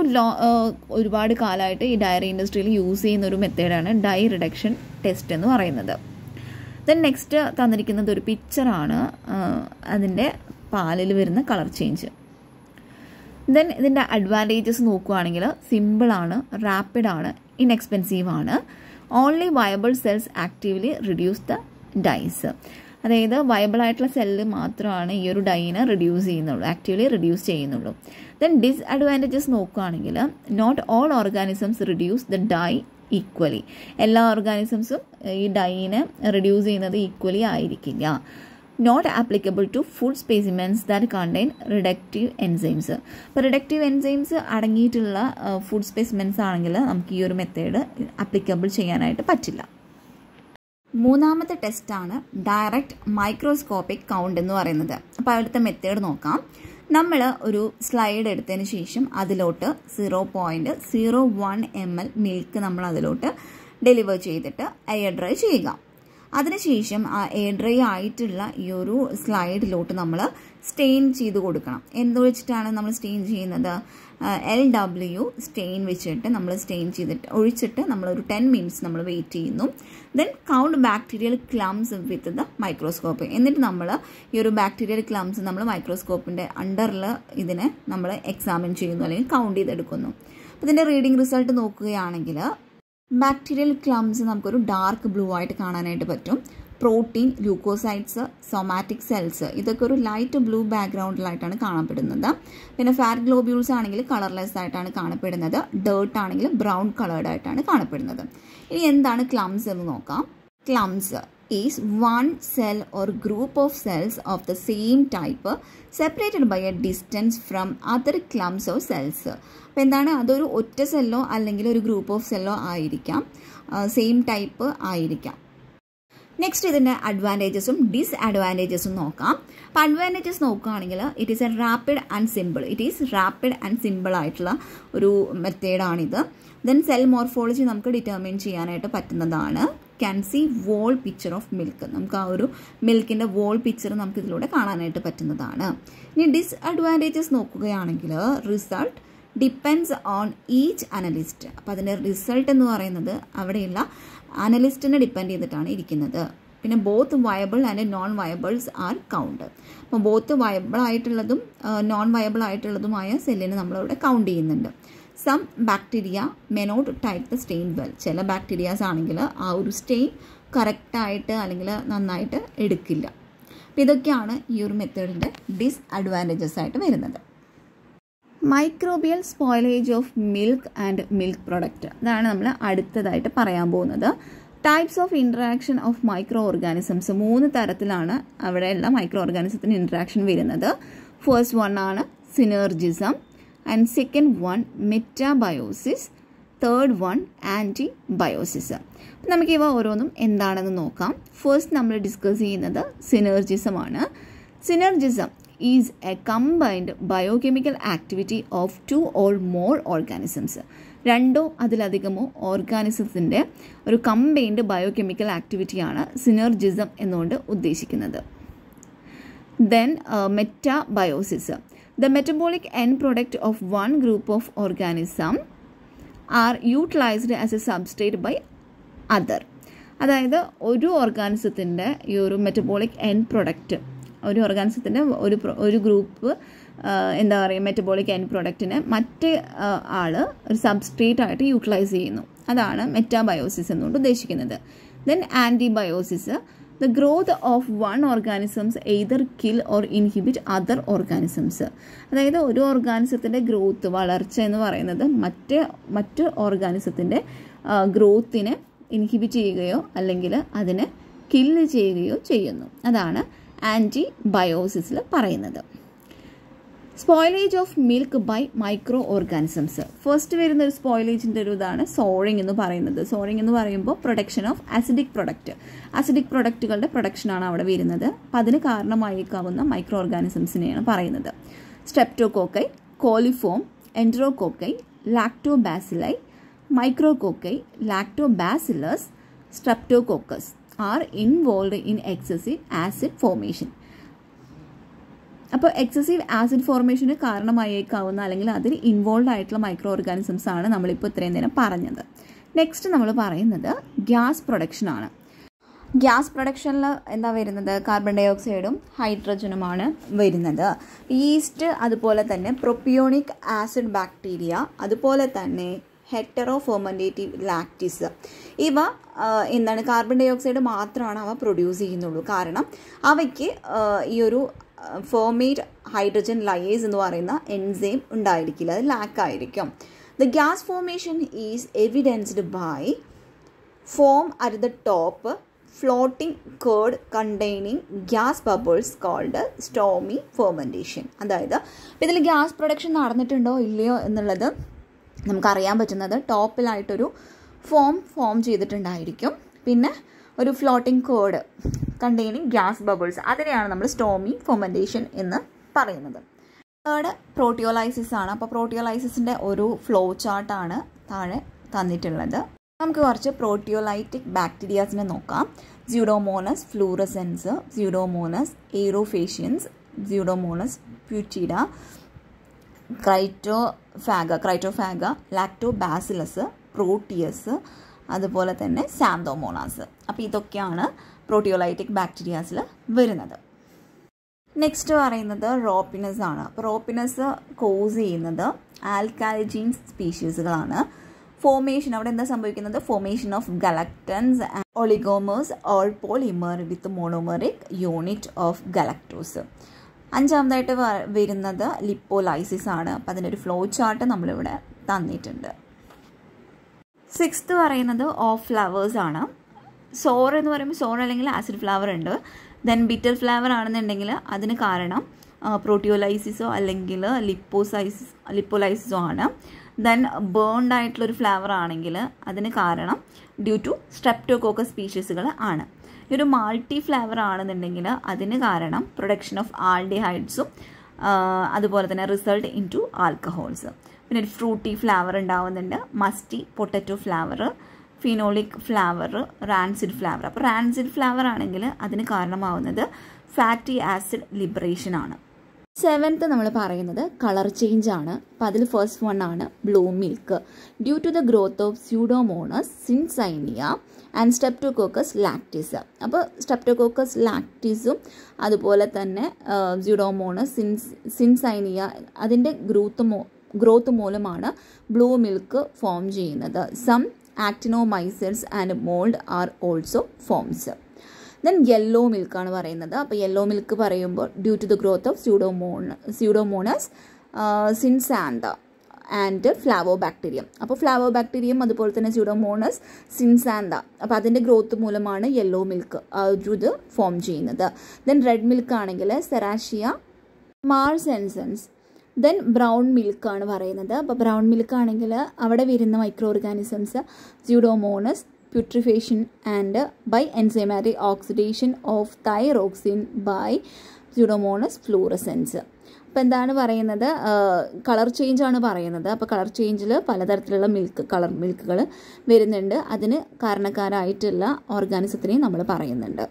ഒരുപാട് കാലമായിട്ട് ഈ ഡയറി ഇൻഡസ്ട്രിയിൽ യൂസ് ചെയ്യുന്ന ഒരു മെത്തേഡാണ് ഡൈ റിഡക്ഷൻ ടെസ്റ്റ് എന്ന് പറയുന്നത്. ദെൻ നെക്സ്റ്റ് തന്നിരിക്കുന്നത് ഒരു പിക്ചറാണ്, അതിൻ്റെ പാലിൽ വരുന്ന കളർ ചേഞ്ച്. ദെൻ ഇതിൻ്റെ അഡ്വാൻറ്റേജസ് നോക്കുകയാണെങ്കിൽ സിമ്പിളാണ്, റാപ്പിഡാണ്, ഇൻഎക്സ്പെൻസീവ് ആണ്. Only viable cells actively reduce the dyes. അതായത് വയബിൾ ആയിട്ടുള്ള സെല്ല് മാത്രമാണ് ഈ ഒരു ഡൈനെ ആക്റ്റീവ്ലി റിഡ്യൂസ് ചെയ്യുന്നുള്ളൂ. ദെൻ ഡിസ്അഡ്വാൻറ്റേജസ് നോക്കുകയാണെങ്കിൽ not all organisms reduce the dye equally. എല്ലാ ഓർഗാനിസംസും ഈ ഡൈനെ റിഡ്യൂസ് ചെയ്യുന്നത് ഈക്വലി ആയിരിക്കില്ല. Not applicable to food specimens that contain reductive enzymes. അപ്പോൾ റിഡക്റ്റീവ് എൻസൈംസ് അടങ്ങിയിട്ടുള്ള ഫുഡ് സ്പെസിമെൻസ് ആണെങ്കിൽ നമുക്ക് ഈ ഒരു മെത്തേഡ് ആപ്ലിക്കബിൾ ചെയ്യാനായിട്ട് പറ്റില്ല. മൂന്നാമത്തെ ടെസ്റ്റാണ് ഡയറക്റ്റ് മൈക്രോസ്കോപ്പിക് കൗണ്ട് എന്ന് പറയുന്നത്. അപ്പോൾ അവിടുത്തെ മെത്തേഡ് നോക്കാം. നമ്മൾ ഒരു സ്ലൈഡ് എടുത്തതിന് ശേഷം അതിലോട്ട് 0.01 ml മിൽക്ക് നമ്മൾ അതിലോട്ട് ഡെലിവർ ചെയ്തിട്ട് എയർ ഡ്രൈ ചെയ്യുക. അതിനുശേഷം ആ എയർ ഡ്രൈ ആയിട്ടുള്ള ഈ ഒരു സ്ലൈഡിലോട്ട് നമ്മൾ സ്റ്റെയിൻ ചെയ്ത് കൊടുക്കണം. എന്ത് വെച്ചിട്ടാണ് നമ്മൾ സ്റ്റെയിൻ ചെയ്യുന്നത്? LW സ്റ്റെയിൻ വെച്ചിട്ട് നമ്മൾ സ്റ്റെയിൻ ചെയ്തിട്ട് ഒഴിച്ചിട്ട് നമ്മളൊരു 10 minutes നമ്മൾ വെയിറ്റ് ചെയ്യുന്നു. Then count bacterial clumps with the microscope. എന്നിട്ട് നമ്മൾ ഈ ഒരു ബാക്ടീരിയൽ ക്ലംസ് നമ്മൾ മൈക്രോസ്കോപ്പിൻ്റെ അണ്ടറിൽ ഇതിനെ നമ്മൾ എക്സാമിൻ ചെയ്യുന്നു അല്ലെങ്കിൽ കൗണ്ട് ചെയ്തെടുക്കുന്നു. അപ്പോൾ ഇതിൻ്റെ റീഡിംഗ് റിസൾട്ട് നോക്കുകയാണെങ്കിൽ ബാക്ടീരിയൽ ക്ലംസ് നമുക്കൊരു ഡാർക്ക് ബ്ലൂ ആയിട്ട് കാണാനായിട്ട് പറ്റും. പ്രോട്ടീൻ, ല്യൂക്കോസൈറ്റ്സ്, സൊമാറ്റിക് സെൽസ് ഇതൊക്കെ ഒരു ലൈറ്റ് ബ്ലൂ ബാക്ക്ഗ്രൗണ്ടിലായിട്ടാണ് കാണപ്പെടുന്നത്. പിന്നെ ഫാറ്റ് ഗ്ലോബ്യൂൾസ് ആണെങ്കിൽ കളർലെസ് ആയിട്ടാണ് കാണപ്പെടുന്നത്. ഡേർട്ട് ആണെങ്കിൽ ബ്രൗൺ കളേർഡ് ആയിട്ടാണ് കാണപ്പെടുന്നത്. ഇനി എന്താണ് ക്ലംസ് എന്ന് നോക്കാം. ക്ലംസ് is one cell or group of cells of the same type separated by a distance from other clumps of cells. അപ്പോൾ എന്താണ്, അതൊരു ഒറ്റ സെല്ലോ അല്ലെങ്കിൽ ഒരു ഗ്രൂപ്പ് ഓഫ് സെല്ലോ ആയിരിക്കാം, സെയിം ടൈപ്പ് ആയിരിക്കാം. നെക്സ്റ്റ് ഇതിൻ്റെ അഡ്വാൻറ്റേജസും ഡിസ്അഡ്വാൻറ്റേജസും നോക്കാം. അപ്പോൾ അഡ്വാൻറ്റേജസ് നോക്കുകയാണെങ്കിൽ it is a rapid and simple ആയിട്ടുള്ള ഒരു മെത്തേഡാണിത്. ദെൻ സെൽ മോർഫോളജി നമുക്ക് ഡിറ്റർമിൻ ചെയ്യാനായിട്ട് പറ്റുന്നതാണ്. Can see whole picture of milk, നമുക്ക് ആ ഒരു മിൽക്കിൻ്റെ വോൾ പിക്ചർ നമുക്ക് ഇതിലൂടെ കാണാനായിട്ട് പറ്റുന്നതാണ്. ഇനി ഡിസ്അഡ്വാൻറ്റേജസ് നോക്കുകയാണെങ്കിൽ result depends on each analyst. അപ്പോൾ അതിൻ്റെ റിസൾട്ട് എന്ന് പറയുന്നത് അവിടെയുള്ള അനലിസ്റ്റിനെ ഡിപ്പെൻഡ് ചെയ്തിട്ടാണ് ഇരിക്കുന്നത്. പിന്നെ both viable and non viables are count. അപ്പോൾ ബോത്ത് വയബിൾ ആയിട്ടുള്ളതും നോൺ വയബിൾ ആയിട്ടുള്ളതുമായ സെല്ലിനെ നമ്മളിവിടെ കൗണ്ട് ചെയ്യുന്നുണ്ട്. Some bacteria may not take the stain well. ചില ബാക്ടീരിയാസ് ആണെങ്കിൽ ആ ഒരു സ്റ്റെയിൻ കറക്റ്റായിട്ട് അല്ലെങ്കിൽ നന്നായിട്ട് എടുക്കില്ല. അപ്പോൾ ഇതൊക്കെയാണ് ഈ ഒരു മെത്തേഡിൻ്റെ ഡിസ്അഡ്വാൻറ്റേജസ് ആയിട്ട് വരുന്നത്. Microbial spoilage of milk and milk product, അതാണ് നമ്മൾ അടുത്തതായിട്ട് പറയാൻ പോകുന്നത്. Types of interaction of microorganisms, 3 തരത്തിലാണ് അവിടെയുള്ള മൈക്രോ ഓർഗാനിസത്തിന് ഇൻട്രാക്ഷൻ വരുന്നത്. ഫസ്റ്റ് വൺ ആണ് synergism, and second one metabiosis, third one antibiosis. നമുക്ക് ഇവ ഓരോന്നും എന്താണെന്ന് നോക്കാം. ഫസ്റ്റ് നമ്മൾ ഡിസ്കസ് ചെയ്യുന്നത് സിനർജിസമാണ്. Synergism is a combined biochemical activity of 2 or more organisms. രണ്ടോ അതിലധികമോ ഓർഗാനിസത്തിൻ്റെ ഒരു കമ്പൈൻഡ് ബയോകെമിക്കൽ ആക്ടിവിറ്റിയാണ് സിനർജിസം എന്നുകൊണ്ട് ഉദ്ദേശിക്കുന്നത്. Then metabiosis. The metabolic end product of one group of organism are utilized as a substrate by other. അതായത് ഒരു ഓർഗാനിസത്തിൻ്റെ ഈ ഒരു metabolic end product, ഒരു ഓർഗാനിസത്തിൻ്റെ ഒരു ഗ്രൂപ്പ് എന്താ പറയുക മെറ്റബോളിക് എൻഡ് പ്രൊഡക്റ്റിനെ മറ്റ് ആൾ ഒരു സബ്സ്ട്രേറ്റ് ആയിട്ട് യൂട്ടിലൈസ് ചെയ്യുന്നു. അതാണ് മെറ്റാബയോസിസ് എന്നുകൊണ്ട് ഉദ്ദേശിക്കുന്നത്. Then ആൻറ്റിബയോസിസ്. The growth of one organisms either kill or inhibit other organisms. അതായത് ഒരു ഓർഗാനിസത്തിൻ്റെ ഗ്രോത്ത്, വളർച്ച എന്ന് പറയുന്നത് മറ്റ് ഓർഗാനിസത്തിൻ്റെ ഗ്രോത്തിനെ ഇൻഹിബിറ്റ് ചെയ്യുകയോ അല്ലെങ്കിൽ അതിനെ കില്ല് ചെയ്യുകയോ ചെയ്യുന്നു. അതാണ് ആൻറ്റിബയോസിസിൽ പറയുന്നത്. Spoilage of milk by micro organisms. First വരുന്ന ഒരു സ്പോയിലേജിൻ്റെ ഒരു ഇതാണ് സോറിങ് എന്ന് പറയുന്നത്. സോറിങ് എന്ന് പറയുമ്പോൾ പ്രൊഡക്ഷൻ ഓഫ് ആസിഡിക് പ്രൊഡക്റ്റുകളുടെ പ്രൊഡക്ഷനാണ് അവിടെ വരുന്നത്. അപ്പം അതിന് കാരണമായേക്കാവുന്ന മൈക്രോ ഓർഗാനിസംസിനെയാണ് പറയുന്നത്. Streptococci, coliform, enterococci, lactobacilli, micrococci, lactobacillus, streptococcus are involve in excessive acid formation. അപ്പോൾ എക്സസീവ് ആസിഡ് ഫോർമേഷന് കാരണമായേക്കാവുന്ന അല്ലെങ്കിൽ അതിൽ ഇൻവോൾവ് ആയിട്ടുള്ള മൈക്രോ ഓർഗാനിസംസ് ആണ് നമ്മളിപ്പോൾ ഇത്രയും നേരം പറഞ്ഞത്. നെക്സ്റ്റ് നമ്മൾ പറയുന്നത് ഗ്യാസ് പ്രൊഡക്ഷനാണ്. ഗ്യാസ് പ്രൊഡക്ഷനിൽ എന്താ വരുന്നത്? കാർബൺ ഡൈ ഓക്സൈഡും ഹൈഡ്രജനുമാണ് വരുന്നത്. ഈസ്റ്റ്, അതുപോലെ തന്നെ പ്രൊപ്പിയോണിക് ആസിഡ് ബാക്ടീരിയ, അതുപോലെ തന്നെ ഹെറ്ററോ ഫെർമെൻറ്റേറ്റീവ് ലാക്റ്റിസ്, ഇവ എന്താണ് കാർബൺ ഡൈ ഓക്സൈഡ് മാത്രമാണ് അവ പ്രൊഡ്യൂസ് ചെയ്യുന്നുള്ളൂ. കാരണം അവയ്ക്ക് ഈ ഒരു ഫോർമേറ്റ് ഹൈഡ്രജൻ ലയേസ് എന്ന് പറയുന്ന എൻസൈം ഉണ്ടായിരിക്കില്ല, അത് ലാക്കായിരിക്കും. The gas formation is evidenced by foam at the top floating curd containing gas bubbles called stormy fermentation. അതായത് ഇതിൽ ഗ്യാസ് പ്രൊഡക്ഷൻ നടന്നിട്ടുണ്ടോ ഇല്ലയോ എന്നുള്ളത് നമുക്കറിയാൻ പറ്റുന്നത് ടോപ്പിലായിട്ടൊരു ഫോം ചെയ്തിട്ടുണ്ടായിരിക്കും. പിന്നെ ഒരു floating curd containing gas bubbles, അതിനെയാണ് നമ്മൾ സ്റ്റോമി ഫെർമെൻറ്റേഷൻ എന്ന് പറയുന്നത്. തേർഡ് പ്രോട്ടിയോലൈസിസ് ആണ്. അപ്പോൾ പ്രോട്ടിയോലൈസിസിൻ്റെ ഒരു ഫ്ലോ ചാർട്ടാണ് താഴെ തന്നിട്ടുള്ളത്. നമുക്ക് കുറച്ച് പ്രോട്ടിയോലൈറ്റിക് ബാക്ടീരിയാസിനെ നോക്കാം. Pseudomonas fluorescens, pseudomonas aureofaciens, pseudomonas putida, cytophaga, lactobacillus, proteus, അതുപോലെ തന്നെ സാന്തോമോണാസ്. അപ്പോൾ ഇതൊക്കെയാണ് പ്രോട്ടിയോലൈറ്റിക് ബാക്ടീരിയാസിൽ വരുന്നത്. നെക്സ്റ്റ് പറയുന്നത് റോപ്പിനസ് ആണ്. അപ്പോൾ റോപ്പിനസ് കോസ് ചെയ്യുന്നത് ആൽക്കാലിജീൻ സ്പീഷീസുകളാണ്. ഫോർമേഷൻ, അവിടെ എന്താ സംഭവിക്കുന്നത്? Formation of galactans, oligomers or polymer with monomeric unit of galactose. അഞ്ചാമതായിട്ട് വരുന്നത് ലിപ്പോലൈസിസ് ആണ്. അപ്പോൾ അതിൻ്റെ ഒരു ഫ്ലോ ചാർട്ട് നമ്മളിവിടെ തന്നിട്ടുണ്ട്. സിക്സ്ത് പറയുന്നത് ഓഫ് ഫ്ലവേഴ്സ് ആണ്. സോർ എന്ന് പറയുമ്പോൾ സോർ അല്ലെങ്കിൽ ആസിഡ് ഫ്ലവർ ഉണ്ട്. ദെൻ ബിറ്റർ ഫ്ലവർ ആണെന്നുണ്ടെങ്കിൽ അതിന് കാരണം പ്രോട്ടിയോലൈസിസോ അല്ലെങ്കിൽ ലിപ്പോലൈസിസോ ആണ്. ദെൻ ബേൺഡ് ആയിട്ടുള്ളൊരു ഫ്ലവർ ആണെങ്കിൽ അതിന് കാരണം ഡ്യൂ ടു സ്ട്രെപ്റ്റോകോക്കസ് സ്പീഷീസുകൾ ആണ്. ഈ ഒരു മാൾട്ടി ഫ്ലവർ ആണെന്നുണ്ടെങ്കിൽ അതിന് കാരണം പ്രൊഡക്ഷൻ ഓഫ് ആൽഡിഹൈഡ്സും അതുപോലെ തന്നെ റിസൾട്ട് ഇൻ ടു ആൽക്കഹോൾസ്. പിന്നെ ഒരു ഫ്രൂട്ടി ഫ്ലവർ ഉണ്ടാവുന്നുണ്ട്, musty potato flavour, phenolic flavour, rancid flavour. അപ്പോൾ റാൻസിഡ് ഫ്ലവർ ആണെങ്കിൽ അതിന് കാരണമാവുന്നത് ഫാറ്റി ആസിഡ് ലിബറേഷൻ ആണ്. സെവൻത്ത് നമ്മൾ പറയുന്നത് കളർ ചേഞ്ച് ആണ്. അപ്പോൾ അതിൽ ഫസ്റ്റ് വൺ ആണ് blue milk. Due to the growth of pseudomonas syncyanea and streptococcus lactis. അപ്പോൾ സ്ട്രെപ്റ്റോകോക്കസ് ലാക്റ്റിസും അതുപോലെ തന്നെ സ്യൂഡോമോണസ് സിൻസൈനിയ അതിൻ്റെ ഗ്രോത്ത് മൂലമാണ് ബ്ലൂ മിൽക്ക് ഫോം ചെയ്യുന്നത്. Some actinomycetes and mould are also forms. Then yellow മിൽക്കാണ് പറയുന്നത്. അപ്പോൾ യെല്ലോ മിൽക്ക് പറയുമ്പോൾ due to the growth of pseudomonas synxantha and flavobacterium. അപ്പോൾ ഫ്ലാവോ ബാക്ടീരിയം അതുപോലെ തന്നെ സ്യൂഡോമോണസ് സിൻസാന്ത, അപ്പോൾ അതിൻ്റെ ഗ്രോത്ത് മൂലമാണ് യെല്ലോ മിൽക്ക് ഇത് ഫോം ചെയ്യുന്നത്. ദെൻ റെഡ് മിൽക്ക് ആണെങ്കിൽ സെറാഷിയ മാർസെൻസൻസ് ദെൻ ബ്രൗൺ മിൽക്കാണ് പറയുന്നത്. അപ്പോൾ ബ്രൗൺ മിൽക്ക് ആണെങ്കിൽ അവിടെ വരുന്ന micro organisms Pseudomonas, putrefaction and by enzymatic oxidation of thyroxine by Pseudomonas fluorescens. അപ്പോൾ എന്താണ് പറയുന്നത്, കളർ ചേഞ്ച് ആണ് പറയുന്നത്. അപ്പോൾ കളർ ചേഞ്ചിൽ പലതരത്തിലുള്ള കളർ മിൽക്കുകൾ വരുന്നുണ്ട്. അതിന് കാരണക്കാരായിട്ടുള്ള ഓർഗാനിസത്തിനെയും നമ്മൾ പറയുന്നുണ്ട്.